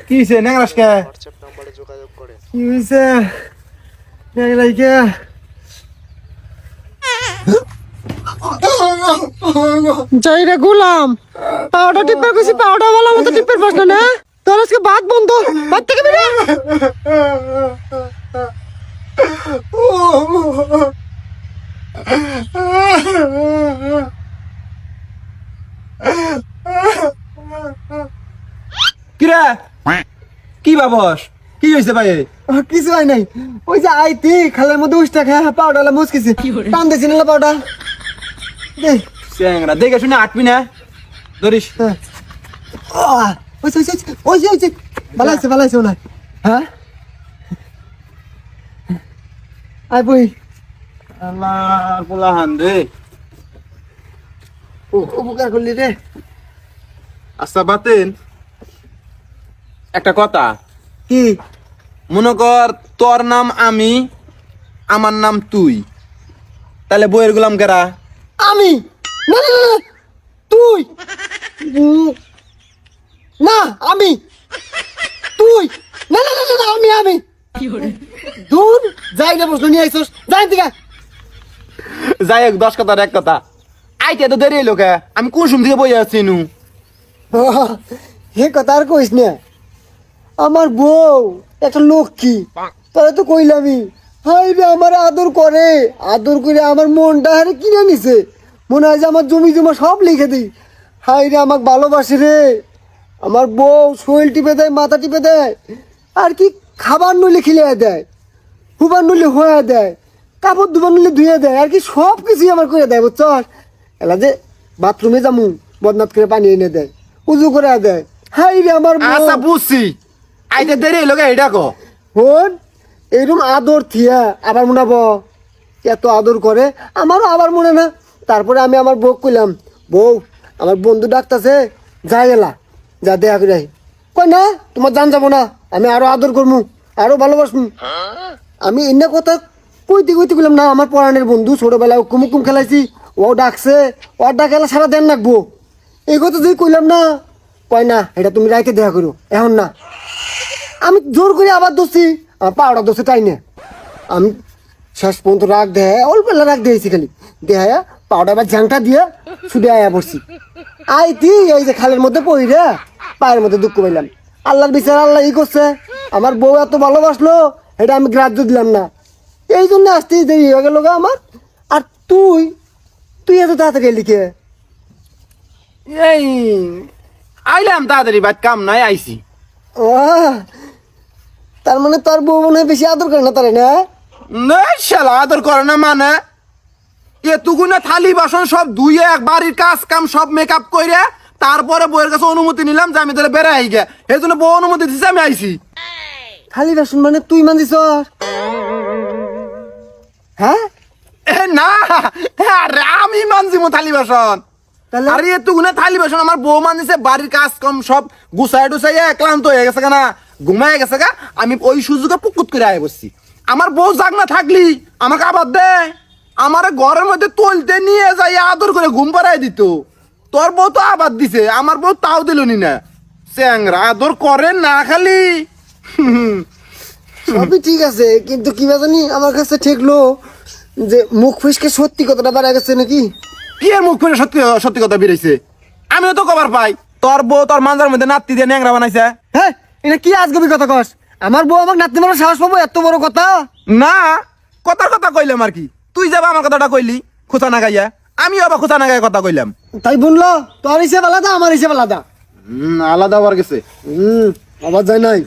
কি হয়েছে ন্যাংরাসকে? কি হয়েছে ন্যাংরাইকে? যাই রে গোলাম, পাউডার টিপে গেছি, পাউডার বলা মতো টিপের পাস না। তোর আজকে ভাত বন্ধ, ভাত থেকে বেরে। কিরা কি বাবস? কি হয়েছে ভাই? কিছু হয় নাই, ওই যে আইতি খালের মধ্যে উষ্টা খায় পাউডার মুসকিছে, টান দিছি না পাউডার। চ্যাংরা দেখে শুনে আটবি না, ধরিস। ভালো আছে ওনার। হ্যাঁ আই বই আল্লাহর পোলাহান রে। উপকার করলি রে। আচ্ছা বাতেন, একটা কথা। কি? মনে কর তোর নাম আমি, আমার নাম তুই, তাহলে বইয়ের গোলাম কেরা? আমি? না না না, তুই। না আমি, তুই। না না না না, আমি দূর যাই না, প্রশ্ন নিয়ে আইসোস, যাই দিকে। যাই হোক, 10 কথার এক কথা, আইতে তো দেরি লোকে, আমি কোন সময় থেকে বই আছি নু। হে কথা আর কইস না, আমার বউ একটা লক্ষ্মী, তাহলে তো কইলামই। হাই রে, আমার আদর করে আমার মনটা হারে কিনে নিছে, মনে হয় যে আমার জমি জমা সব লিখে দিই। হাই রে, আমাকে ভালোবাসে রে আমার বউ। শরীর টিপে দেয়, মাথা টিপে দেয়, আর কি খাবার নইলে খিলিয়ে দেয়, হুবার নইলে হয়ে দেয়, কাপড় ধুবার নইলে ধুয়ে দেয়, আর কি সব কিছুই আমার করে দেয় বুঝছস। এলা যে বাথরুমে যামু, বদনাথ করে পানি এনে দেয়, উজু করে দেয়। হাই রে আমার বউ। আচ্ছা বুঝছি, আইতে দেরি লোকে এটা কো। হন এরকম আদর থিয়া আবার মনে হবো এত আদর করে, আমারও আবার মনে না। তারপরে আমি আমার বউ কইলাম, বউ আমার বন্ধু ডাকতেছে, যাই এলা, যা দেখা করে আই। কই না, তোমার জান যাবো না, আমি আরো আদর করবো, আরো ভালোবাসবো। আমি এনে কথা কইতে কইলাম না, আমার পড়ানের বন্ধু, ছোটবেলায় কুমুকুম খেলাইছি, ও ডাকছে, ওর ডাকেলা সারা দেন রাখবো, এই কথা যদি কইলাম না, কয় না এটা তুমি রাইতে দেখা করো, এখন না। আমি জোর করে আবার দোষী, আমার পাওড়া দোষে তাই না। আমি শেষ পর্যন্ত রাগ দেয়, অল্প রাগ দিয়েছি, খালি দেহায়া পাউডার আবার ঝ্যাংটা দিয়ে শুধু আয়া পড়ছি। আইতি এই যে খালের মধ্যে পড়ি রে, পায়ের মধ্যে দুঃখ পাইলাম। আল্লাহর বিচার আল্লাহ ই করছে, আমার বউ এত ভালোবাসলো, এটা আমি গ্রাহ্য দিলাম না, এই জন্য আসতেই দেরি হয়ে গেল আমার। আর তুই এত তাড়াতাড়ি লিখে? এই আইলাম তাড়াতাড়ি, বাদ কাম নাই আইছি। ও তার মানে তোর বউ মনে হয় বেশি আদর করে না তারে না? না শালা আদর করে না মানে, এতগুনা থালি বাসন সব ধুয়ে এক বাড়ির কাজ কাম সব মেকআপ কইরে তারপরে বউয়ের কাছে অনুমতি নিলাম যে আমি তোরে বেড়াই গে, এই জন্য বউ অনুমতি দিছে, আমি আইছি। খালি বাসন মানে তুই মানছিস? হ্যাঁ না আরে আমি মানছি মো থালি বাসন। তাহলে? আরে এতগুনা থালি বাসন আমার বউ মানছে, বাড়ির কাজ কম সব গুছাই টুসাই ক্লান্ত হয়ে গেছে না, ঘুমায় গেছে গা, আমি ওই সুযোগে পুকুত করে আয় বসছি। আমার বউ জাগ না থাকলি আমাকে আবার দে, আমার ঘরের মধ্যে তুলতে নিয়ে যাই আদর করে ঘুম পাড়াই দিত। তোর বউ তো আবার দিছে, আমার বউ তাও দিলনি না। চ্যাংরা আদর করে না খালি। সবই ঠিক আছে, কিন্তু কি জানি আমার কাছে ঠেকলো যে মুখ ফুসকে সত্যি কথাটা বাড়া গেছে নাকি। কি এর মুখ করে সত্যি সত্যি কথা বেরিয়েছে? আমিও তো কবার পাই তোর বউ তোর মাঞ্জার মধ্যে নাতি দিয়ে ন্যাংরা বানাইছে। হ্যাঁ এটা কি আজগবি কথা কস? আমার বউ আমাকে নাতি মারার সাহস পাবো, এত বড় কথা? না কথার কথা কইলাম আর কি, তুই যাবা আমার কথাটা কইলি খোঁচা না গাইয়া, আমি আবার খোঁচা না গাইয়া কথা কইলাম। তাই বললো তোর হিসেব আলাদা, আমার হিসেব আলাদা। আলাদা হওয়ার গেছে। আবার যায় নাই।